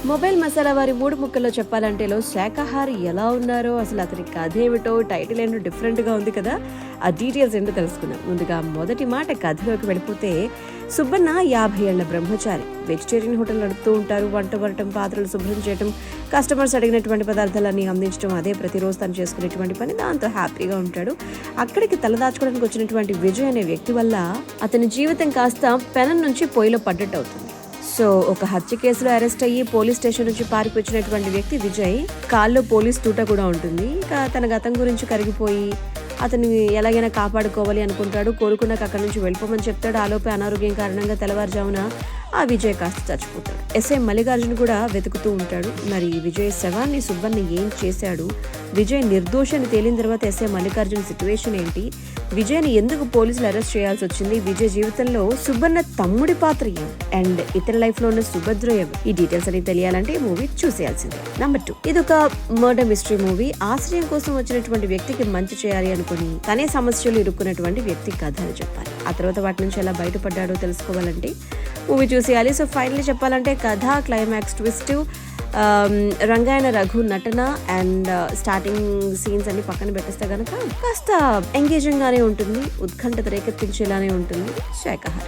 Mobile masala వారి 3 ముక్కల్లో చెప్పాలంటేలో శాకాహారి ఎలా ఉన్నారో, అసలు అతని కథ ఏమిటో, టైటిల్ ఏంటో డిఫరెంట్గా ఉంది కదా. ఆ డీటెయిల్స్ ఏంటో తెలుసుకుందాం. ముందుగా మొదటి మాట కథలోకి వెళ్ళిపోతే, సుబ్బన్న 50 ఏళ్ల బ్రహ్మచారి. వెజిటేరియన్ హోటల్ నడుపుతూ ఉంటారు. వంట వరటం, పాత్రలు శుభ్రం చేయటం, కస్టమర్స్ అడిగినటువంటి పదార్థాలన్నీ అందించడం, అదే ప్రతిరోజు తను చేసుకునేటువంటి పని. దాంతో హ్యాపీగా ఉంటాడు. అక్కడికి తలదాచుకోవడానికి వచ్చినటువంటి విజయ్ అనే వ్యక్తి వల్ల అతని జీవితం కాస్త పెనం నుంచి పొయ్యిలో పడ్డట్టు అవుతుంది. సో ఒక హత్య కేసులో అరెస్ట్ అయ్యి పోలీస్ స్టేషన్ నుంచి పారిపోయినటువంటి వ్యక్తి విజయ్. కాల్లో పోలీస్ తూట కూడా ఉంటుంది. ఇక తన గతం గురించి కరిగిపోయి అతన్ని ఎలాగైనా కాపాడుకోవాలి అనుకుంటాడు. కోరుకున్నాక అక్కడి నుంచి వెళ్ళిపోమని చెప్తాడు. ఆలోపే అనారోగ్యం కారణంగా తెల్లవారుజామున ఆ విజయ్ కాస్త చచ్చిపోతాడు. ఎస్ఐ మల్లికార్జున్ కూడా వెతుకుతూ ఉంటాడు. మరి విజయ్ శవాన్ని సుబ్బన్న ఏం చేశాడు, విజయ్ నిర్దోషాన్ని తేలిన తర్వాత ఎస్ఐ మల్లికార్జున్ సిచ్యువేషన్ ఏంటి, విజయ్ని ఎందుకు పోలీసులు అరెస్ట్ చేయాల్సి వచ్చింది, విజయ్ జీవితంలో సుబ్బన్న తమ్ముడి పాత్ర ఏం, అండ్ ఇతర లైఫ్ లో ఉన్న సుభద్ర ఎవరు, ఈ డీటెయిల్స్ అని తెలియాలంటే ఈ మూవీ చూసేయాల్సిందే. నెంబర్ 2, ఇది ఒక మర్డర్ మిస్టరీ మూవీ. ఆశ్రయం కోసం వచ్చినటువంటి వ్యక్తికి మంచి చేయాలి అనుకుని తనే సమస్యలు ఇరుక్కున్నటువంటి వ్యక్తి కథ అని చెప్పాలి. ఆ తర్వాత వాటి నుంచి ఎలా బయటపడ్డాడో తెలుసుకోవాలంటే మూవీ చూసేయాలి. సో ఫైనల్లీ చెప్పాలంటే కథ, క్లైమాక్స్, ట్విస్ట్, రంగాయణ రఘు నటన అండ్ స్టార్టింగ్ సీన్స్ అన్ని పక్కన పెట్టేస్తే గనక కాస్త ఎంగేజింగ్ గానే ఉంటుంది, ఉత్కంఠత రేకెత్తించేలానే ఉంటుంది. శాకాహారి.